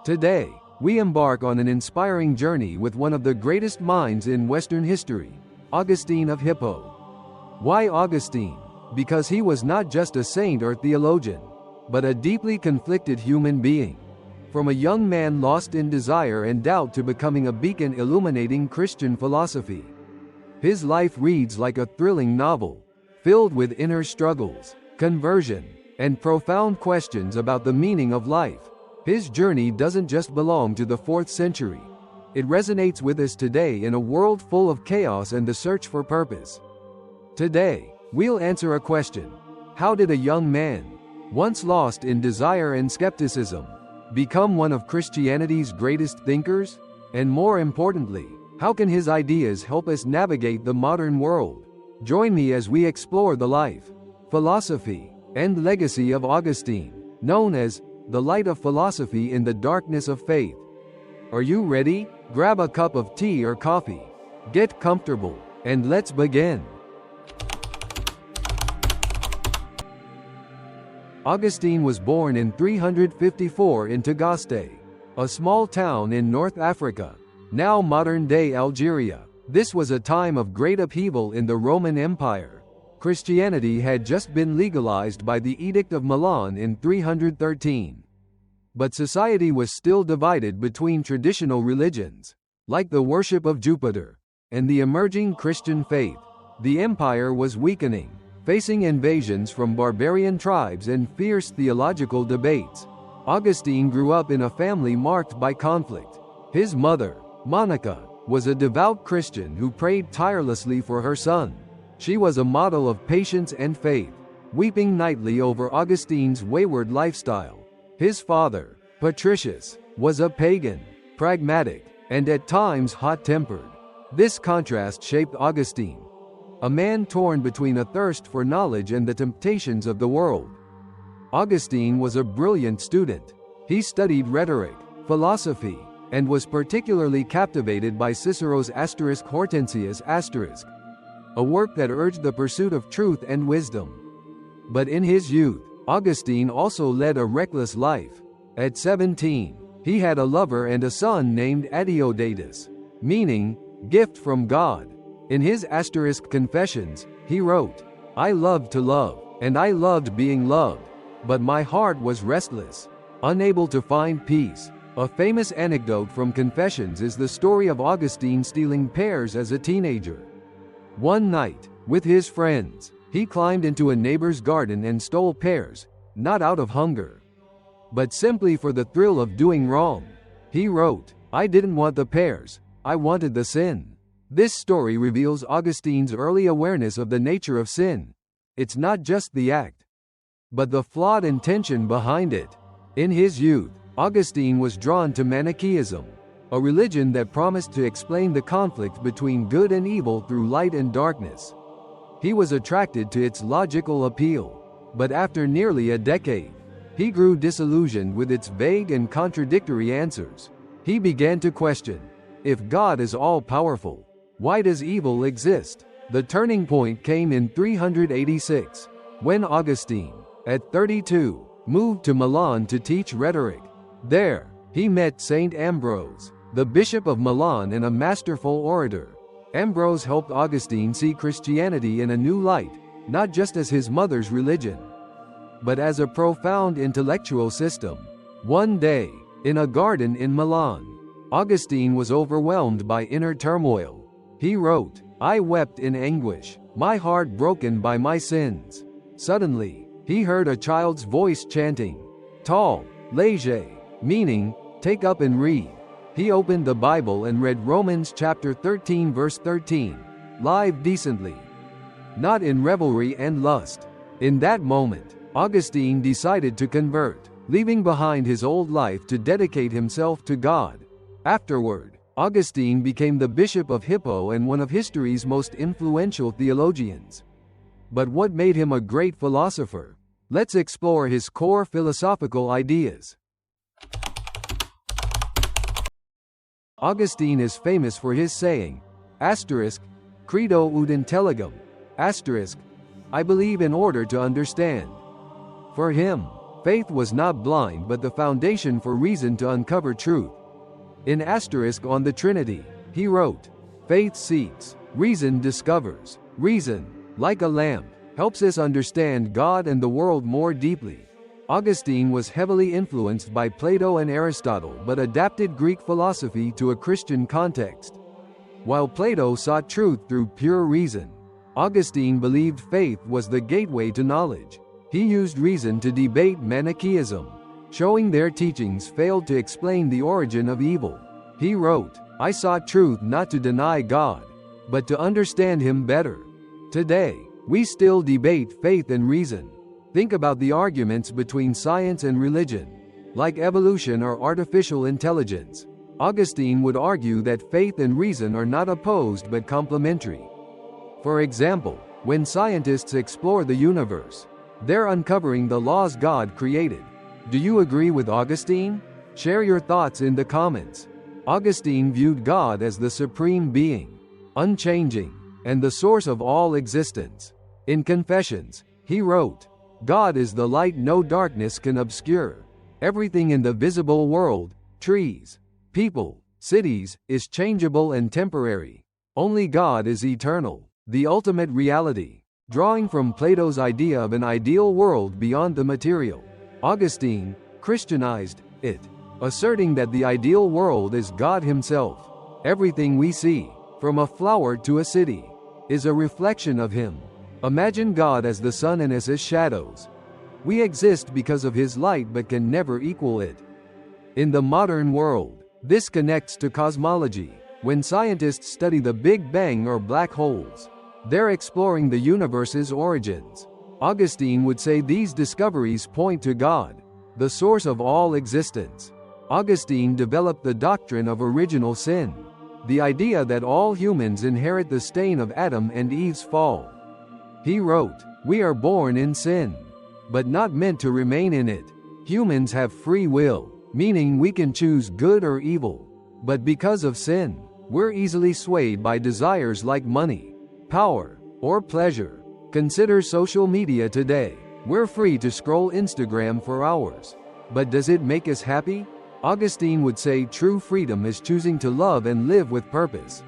Today, we embark on an inspiring journey with one of the greatest minds in Western history, Augustine of Hippo. Why Augustine? Because he was not just a saint or theologian, but a deeply conflicted human being. From a young man lost in desire and doubt to becoming a beacon illuminating Christian philosophy. His life reads like a thrilling novel, filled with inner struggles, conversion, and profound questions about the meaning of life. His journey doesn't just belong to the 4th century. It resonates with us today in a world full of chaos and the search for purpose. Today, we'll answer a question. How did a young man, once lost in desire and skepticism, become one of Christianity's greatest thinkers? And more importantly, how can his ideas help us navigate the modern world? Join me as we explore the life, philosophy, and legacy of Augustine, known as the light of philosophy in the darkness of faith. Are you ready? Grab a cup of tea or coffee, get comfortable, and let's begin. Augustine was born in 354 in Tagaste, a small town in North Africa, now modern-day Algeria. This was a time of great upheaval in the Roman Empire. Christianity had just been legalized by the Edict of Milan in 313. But society was still divided between traditional religions, like the worship of Jupiter, and the emerging Christian faith. The empire was weakening, facing invasions from barbarian tribes and fierce theological debates. Augustine grew up in a family marked by conflict. His mother, Monica, was a devout Christian who prayed tirelessly for her son. She was a model of patience and faith, weeping nightly over Augustine's wayward lifestyle. His father, Patricius, was a pagan, pragmatic, and at times hot-tempered. This contrast shaped Augustine, a man torn between a thirst for knowledge and the temptations of the world. Augustine was a brilliant student. He studied rhetoric, philosophy, and was particularly captivated by Cicero's Hortensius a work that urged the pursuit of truth and wisdom. But in his youth, Augustine also led a reckless life. At 17, he had a lover and a son named Adeodatus, meaning, gift from God. In his Confessions, he wrote, "I loved to love, and I loved being loved, but my heart was restless, unable to find peace." A famous anecdote from Confessions is the story of Augustine stealing pears as a teenager. One night, with his friends, he climbed into a neighbor's garden and stole pears, not out of hunger, but simply for the thrill of doing wrong. He wrote, "I didn't want the pears, I wanted the sin." This story reveals Augustine's early awareness of the nature of sin. It's not just the act, but the flawed intention behind it. In his youth, Augustine was drawn to Manichaeism, a religion that promised to explain the conflict between good and evil through light and darkness. He was attracted to its logical appeal, but after nearly a decade, he grew disillusioned with its vague and contradictory answers. He began to question, if God is all-powerful, why does evil exist? The turning point came in 386, when Augustine, at 32, moved to Milan to teach rhetoric. There, he met Saint Ambrose, the Bishop of Milan and a masterful orator. Ambrose helped Augustine see Christianity in a new light, not just as his mother's religion, but as a profound intellectual system. One day, in a garden in Milan, Augustine was overwhelmed by inner turmoil. He wrote, "I wept in anguish, my heart broken by my sins." Suddenly, he heard a child's voice chanting, "Tal, lege," meaning, "Take up and read." He opened the Bible and read Romans chapter 13 verse 13, "Live decently, not in revelry and lust." In that moment, Augustine decided to convert, leaving behind his old life to dedicate himself to God. Afterward, Augustine became the Bishop of Hippo and one of history's most influential theologians. But what made him a great philosopher? Let's explore his core philosophical ideas. Augustine is famous for his saying, "Credo ut intelligam, I believe in order to understand." For him, Faith was not blind but the foundation for reason to uncover truth. In Asterisk on the Trinity, he wrote, "Faith seeks, reason discovers. Reason, like a lamp, helps us understand God and the world more deeply." Augustine was heavily influenced by Plato and Aristotle but adapted Greek philosophy to a Christian context. While Plato sought truth through pure reason, Augustine believed faith was the gateway to knowledge. He used reason to debate Manichaeism, showing their teachings failed to explain the origin of evil. He wrote, "I sought truth not to deny God, but to understand Him better." Today, we still debate faith and reason. Think about the arguments between science and religion, like evolution or artificial intelligence. Augustine would argue that faith and reason are not opposed but complementary. For example, when scientists explore the universe, they're uncovering the laws God created. Do you agree with Augustine? Share your thoughts in the comments. Augustine viewed God as the supreme being, unchanging, and the source of all existence. In Confessions, he wrote, "God is the light no darkness can obscure. Everything in the visible world, trees, people, cities, is changeable and temporary. Only God is eternal, the ultimate reality." Drawing from Plato's idea of an ideal world beyond the material, Augustine Christianized it, asserting that the ideal world is God Himself. Everything we see, from a flower to a city, is a reflection of Him. Imagine God as the sun and us as shadows. We exist because of His light but can never equal it. In the modern world, this connects to cosmology. When scientists study the Big Bang or black holes, they're exploring the universe's origins. Augustine would say these discoveries point to God, the source of all existence. Augustine developed the doctrine of original sin, the idea that all humans inherit the stain of Adam and Eve's fall. He wrote, "We are born in sin, but not meant to remain in it. Humans have free will, meaning we can choose good or evil. But because of sin, we're easily swayed by desires like money, power, or pleasure. Consider social media today. We're free to scroll Instagram for hours. But does it make us happy?" Augustine would say true freedom is choosing to love and live with purpose.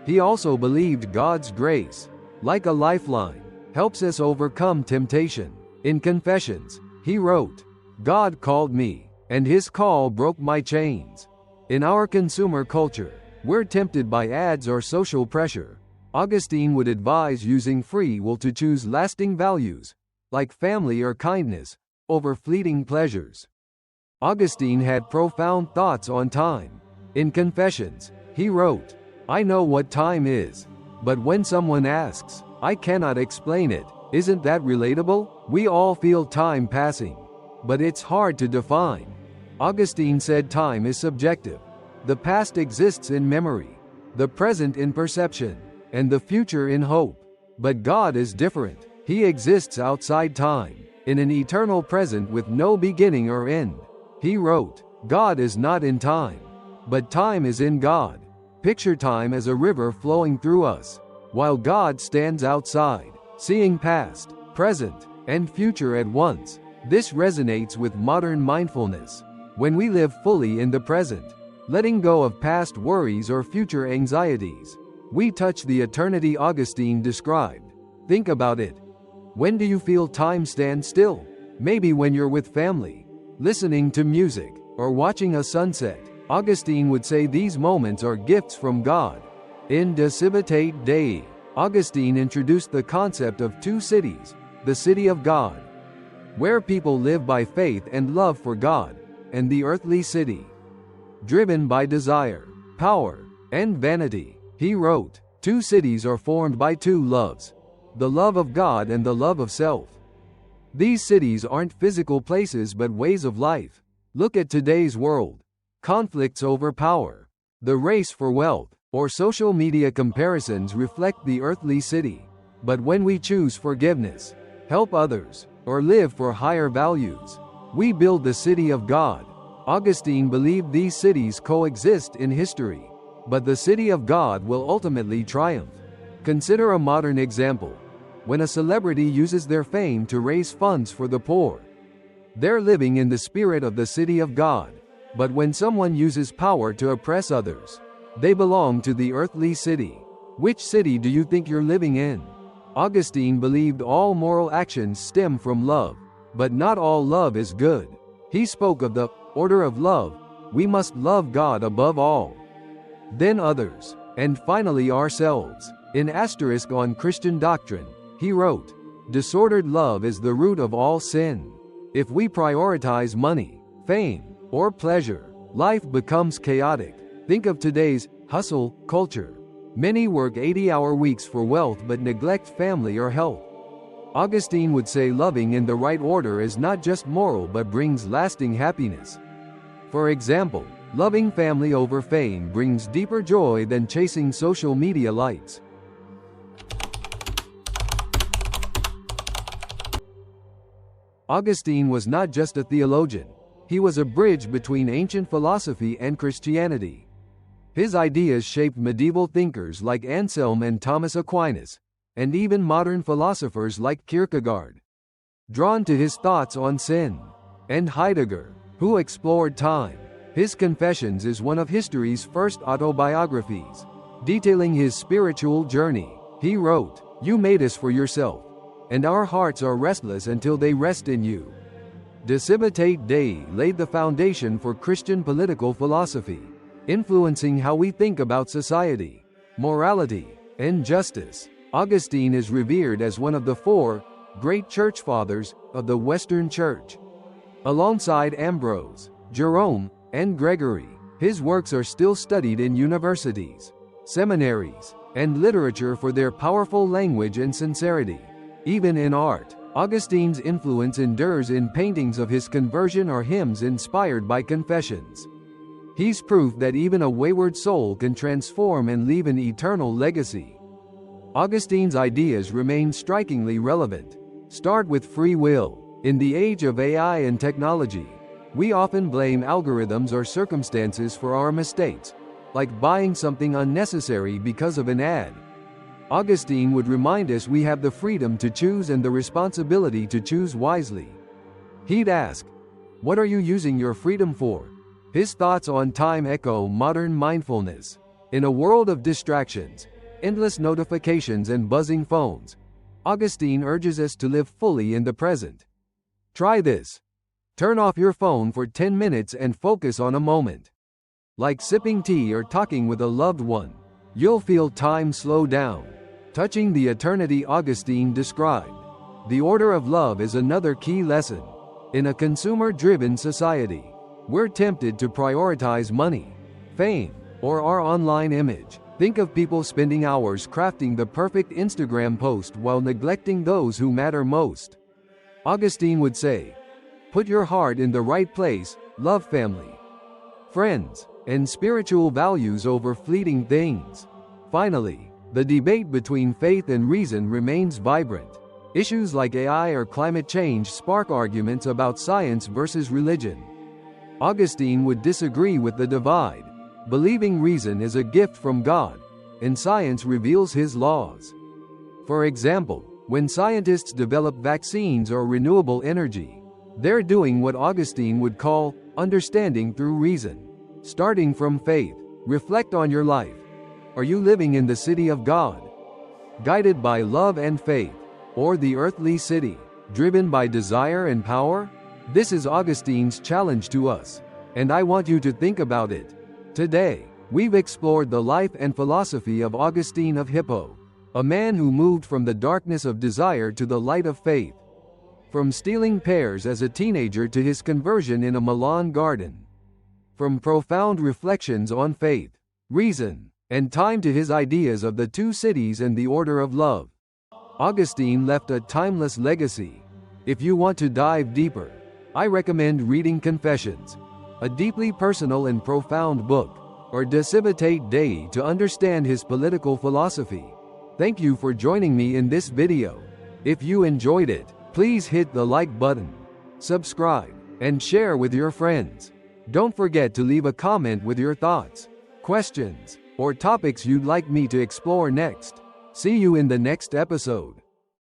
He also believed God's grace, like a lifeline, helps us overcome temptation. In Confessions, he wrote, "God called me, and His call broke my chains." In our consumer culture, we're tempted by ads or social pressure. Augustine would advise using free will to choose lasting values, like family or kindness, over fleeting pleasures. Augustine had profound thoughts on time. In Confessions, he wrote, "I know what time is, but when someone asks, I cannot explain it." Isn't that relatable? We all feel time passing, but it's hard to define. Augustine said time is subjective. The past exists in memory, the present in perception, and the future in hope. But God is different. He exists outside time, in an eternal present with no beginning or end. He wrote, "God is not in time, but time is in God." Picture time as a river flowing through us, while God stands outside, seeing past, present, and future at once. This resonates with modern mindfulness. When we live fully in the present, letting go of past worries or future anxieties, we touch the eternity Augustine described. Think about it. When do you feel time stand still? Maybe when you're with family, listening to music, or watching a sunset. Augustine would say these moments are gifts from God. In De Civitate Dei, Augustine introduced the concept of two cities, the city of God, where people live by faith and love for God, and the earthly city, driven by desire, power, and vanity. He wrote, "Two cities are formed by two loves, the love of God and the love of self." These cities aren't physical places but ways of life. Look at today's world. Conflicts over power, the race for wealth, or social media comparisons reflect the earthly city. But when we choose forgiveness, help others, or live for higher values, we build the city of God. Augustine believed these cities coexist in history, but the city of God will ultimately triumph. Consider a modern example. When a celebrity uses their fame to raise funds for the poor, They're living in the spirit of the city of God. But when someone uses power to oppress others, they belong to the earthly city. Which city do you think you're living in? Augustine believed all moral actions stem from love, but not all love is good. He spoke of the order of love. We must love God above all, then others, and finally ourselves. In Asterisk on Christian Doctrine, he wrote, "Disordered love is the root of all sin." If we prioritize money, fame, or pleasure, life becomes chaotic. Think of today's hustle culture. Many work 80-hour weeks for wealth but neglect family or health. Augustine would say loving in the right order is not just moral but brings lasting happiness. For example, loving family over fame brings deeper joy than chasing social media likes. Augustine was not just a theologian. He was a bridge between ancient philosophy and Christianity. His ideas shaped medieval thinkers like Anselm and Thomas Aquinas, and even modern philosophers like Kierkegaard. Drawn to his thoughts on sin, and Heidegger, who explored time, his Confessions is one of history's first autobiographies. Detailing his spiritual journey, he wrote, "You made us for yourself, and our hearts are restless until they rest in you." De Civitate Dei laid the foundation for Christian political philosophy, influencing how we think about society, morality, and justice. Augustine is revered as one of the four great church fathers of the Western Church. Alongside Ambrose, Jerome, and Gregory, his works are still studied in universities, seminaries, and literature for their powerful language and sincerity. Even in art, Augustine's influence endures in paintings of his conversion or hymns inspired by confessions. He's proof that even a wayward soul can transform and leave an eternal legacy. Augustine's ideas remain strikingly relevant. Start with free will. In the age of AI and technology, we often blame algorithms or circumstances for our mistakes, like buying something unnecessary because of an ad. Augustine would remind us we have the freedom to choose and the responsibility to choose wisely. He'd ask, "What are you using your freedom for?" His thoughts on time echo modern mindfulness. In a world of distractions, endless notifications and buzzing phones, Augustine urges us to live fully in the present. Try this. Turn off your phone for 10 minutes and focus on a moment. Like sipping tea or talking with a loved one, you'll feel time slow down. Touching the eternity Augustine described. The order of love is another key lesson. In a consumer-driven society, we're tempted to prioritize money, fame, or our online image. Think of people spending hours crafting the perfect Instagram post while neglecting those who matter most. Augustine would say, "Put your heart in the right place, love family, friends, and spiritual values over fleeting things." Finally, the debate between faith and reason remains vibrant. Issues like AI or climate change spark arguments about science versus religion. Augustine would disagree with the divide, believing reason is a gift from God, and science reveals his laws. For example, when scientists develop vaccines or renewable energy, they're doing what Augustine would call understanding through reason. Starting from faith, reflect on your life. Are you living in the city of God, guided by love and faith, or the earthly city, driven by desire and power? This is Augustine's challenge to us, and I want you to think about it. Today, we've explored the life and philosophy of Augustine of Hippo, a man who moved from the darkness of desire to the light of faith. From stealing pears as a teenager to his conversion in a Milan garden. From profound reflections on faith, reason, and time to his ideas of the two cities and the order of love, Augustine left a timeless legacy. If you want to dive deeper, I recommend reading Confessions, a deeply personal and profound book, or De Civitate Dei to understand his political philosophy. Thank you for joining me in this video. If you enjoyed it, please hit the like button, subscribe, and share with your friends. Don't forget to leave a comment with your thoughts, questions, or topics you'd like me to explore next. See you in the next episode.